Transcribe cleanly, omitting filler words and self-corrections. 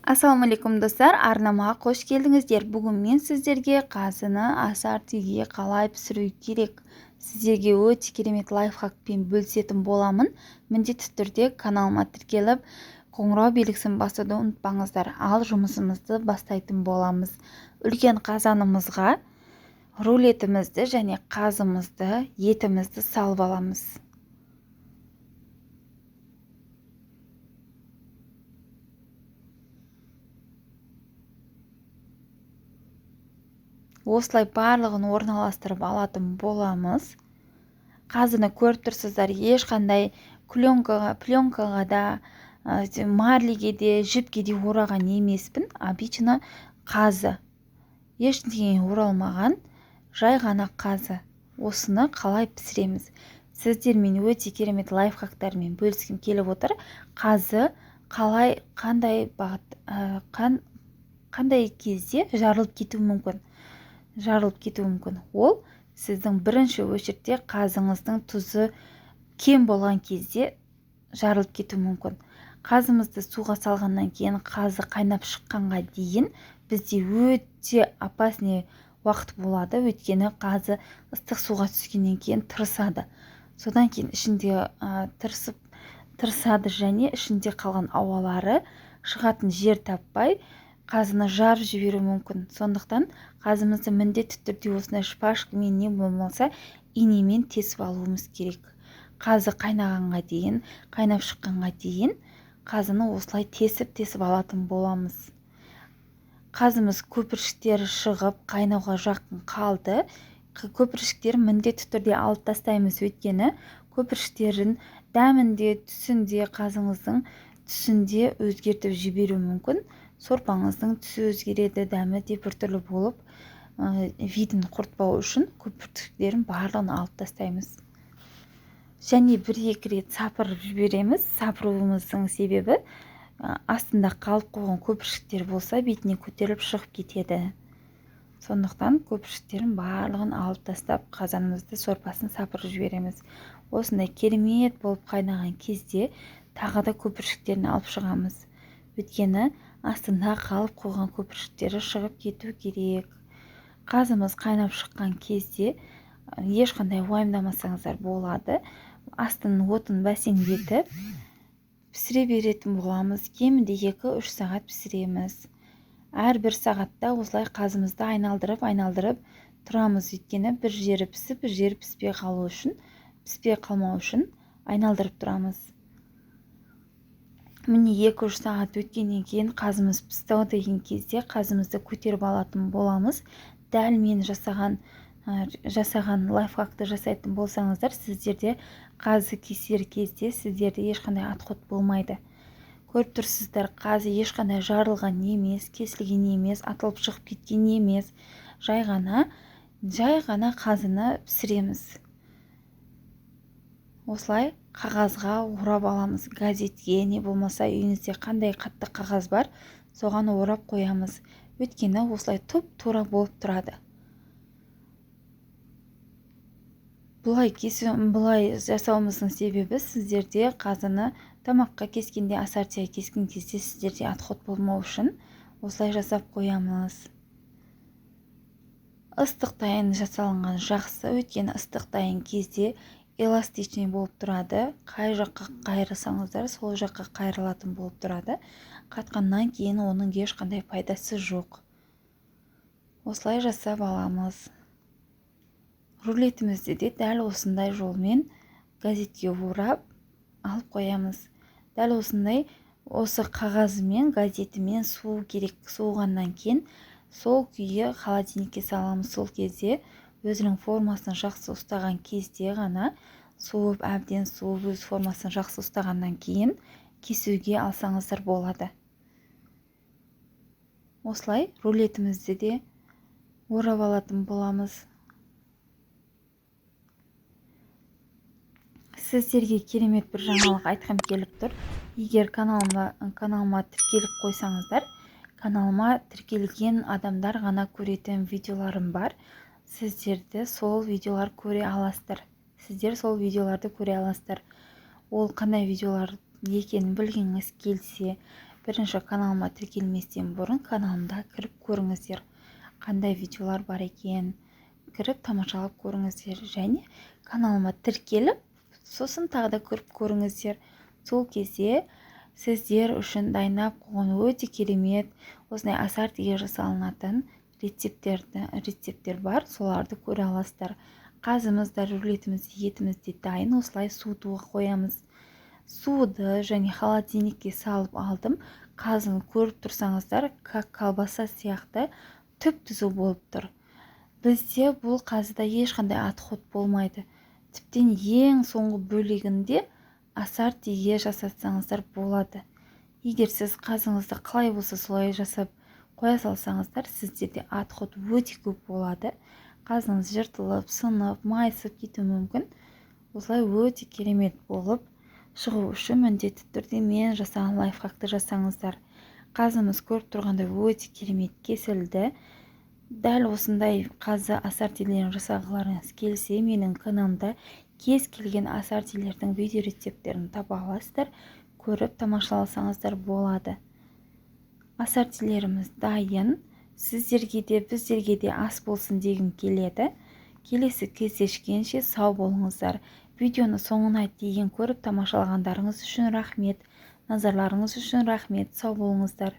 Ассалаумағалейкум достар, арнамаға қош келдіңіздер. Бүгін мен сіздерге қазыны асартиге қалай пісіру керек, сіздерге өте керемет лайфхакпен бөлісетін боламын. Міндетті түрде каналыма тіркеліп, қоңырау белгісін басуды ұмытпаңыздар. Ал жұмысымызды бастайтын боламыз. Үлкен қазанымызға рулетімізді және қазымызды, етімізді салып аламыз. Осылай барлығын орналастырып алатын боламыз. Қазыны көріп тұрсыздар, ешқандай пленкаға да, марлиге де, жіпке де ораған емеспін. Обычно қазы. Ештеңеге оралмаған, жай ғана қазы. Осыны қалай пісіреміз? Сіздермен өте керемет лайфхактармен бөліскім келіп отыр. Қазы қандай кезде жарылып кетуі мүмкін. Ол сіздің бірінші очередте қазыңыздың тұзы кем болған кезде жарылып кетуі мүмкін. Қазымызды суға салғаннан кейін, қазы қайнап шыққанға дейін бізде өте опасный уақыт болады. Өйткені қазы ыстық суға түскеннен кейін тырысады. Содан кейін ішінде тырысады және ішінде қалған ауалары шығатын жер таппай қазыны жарып жіберуі мүмкін. Сондықтан қазымызды міндетті түрде осындай шпажкамен не болмаса инемен тесіп алуымыз керек. Қазы қайнағанға дейін, қайнап шыққанға дейін қазыны осылай тесіп алатын боламыз. Қазымыз көпіршіктері шығып қайнауға жақын қалды. Көпіршіктер міндетті түрде алып тастаймыз, өйткені көпіршіктерін дәмінде, түсінде, қазыңыздың түсінде өзгертіп жіберуі мүмкін. Сорпаңыздың түсі өзгереді, дәмі де біртүрлі болып, видін құртпау үшін көпіршіктерін барлығын алып тастаймыз. Және бір-екі рет сапырып жібереміз. Сапыруымыздың себебі астында қалып қойған көпіршіктер болса, бетіне көтеріліп шығып кетеді. Сондықтан көпіршіктерін барлығын алып тастап, қазанымызды сорпасын сапырып жібереміз. Осындай керемет болып қайнаған кезде тағы да көпіршіктерін алып шығамыз. Өйткені астында қалып қойған көпіршіктері шығып кету керек. Қазымыз қайнап шыққан кезде ешқандай уайымдамасаңыздар болады. Астын отын бәсеңдетіп пісіре беретін боламыз. Кемінде 2-3 сағат пісіреміз. Әрбір сағатта осылай қазымызды айналдырып тұрамыз. Өйткені бір жері пісіп, бір жері піспей қалмау үшін айналдырып тұрамыз. Міне 2-3 сағат өткеннен кейін қазымыз пісті деген кезде қазымызды көтеріп алатын боламыз. Дәл мен жасаған лайфхакты жасайтын болсаңыздар, сіздерде қазы кесер кезде сіздерде ешқандай отход болмайды. Көріп тұрсыздар, қазы ешқандай жарылған емес, кесілген емес, атылып шығып кеткен емес. Жай ғана қазыны пісіреміз. Осылай қағазға орап аламыз. Газетке, не болмаса үйіңізде қандай қатты қағаз бар, соған орап қоямыз. Өйткені осылай тура болып тұрады. Бұлай жасауымыздың себебі сіздерде қазыны тамаққа кескенде, асартия кескен кезде сіздерде отход болмау үшін осылай жасап қоямыз. Ыстық дайын жасалынған жақсы, өйткені ыстық дайын кезде эластичный болып тұрады. Қай жаққа қайырсаңыздар, сол жаққа қайрылатын болып тұрады. Қатқаннан кейін оның ешқандай пайдасы жоқ. Осылай жасап аламыз. Рулетімізді де дәл осындай жолмен газетке орап алып қоямыз. Дәл осындай осы қағазымен, газетімен суу керек. Суығаннан кейін сол күйі холодильникке саламыз. Сол кезде өзінің формасын жақсы ұстаған кезде ғана әбден суып, өз формасын жақсы ұстағаннан кейін кесуге алсаңыздар болады. Осылай рулетімізді де орап алатын боламыз. Сіздерге керемет бір жаңалық айтқым келіп тұр. Егер каналыма тіркеліп қойсаңыздар, каналыма тіркелген адамдар ғана көретін видеоларым бар. Сіздерді сол видеолар көре аласыздар. Ол қандай видеолар екенін білгіңіз келсе, бірінші каналыма тіркелместен бұрын каналымда кіріп көріңіздер, қандай видеолар бар екен, кіріп тамашалап көріңіздер, және каналыма тіркеліп сосын тағы да көріп көріңіздер. Сол кезде сіздер үшін дайындап қойған өте керемет осындай ассортиге жасалынатын рецептер бар, соларды көре аласыздар. Қазымыз да, рулетіміз, етіміз де дайын. Осылай суытуға қоямыз. Суды және холодильникке салып алдым. Қазын көріп тұрсаңыздар, как колбаса сияқты түп-түзу болып тұр. Бізде бұл қазыда ешқандай отход болмайды. Тіптен ең соңғы бөлігінде ассортиге жасатсаңыздар болады. Егер сіз қазыңызды қалай болса солай жасап қоя салсаңыздар, сіздерде отход өте көп болады. Қазыңыз жыртылып, сынып, майысып кетуі мүмкін. Осылай өте керемет болып шығу үшін міндетті түрде мен жасаған лайфхакты жасаңыздар. Қазымыз көріп тұрғандай өте керемет кесілді. Дәл осындай қазы ассортилерін жасағыларыңыз келсе, менің каналымда кез келген ассортилердің видео рецепттерін таба аласыздар. Көріп тамашаласаңыздар болады. Ассортилеріміз дайын. Сіздерге де, біздерге де ас болсын дегім келеді. Келесі кездескенше сау болыңыздар. Видеоны соңына дейін көріп тамашалағандарыңыз үшін рахмет. Назарларыңыз үшін рахмет. Сау болыңыздар.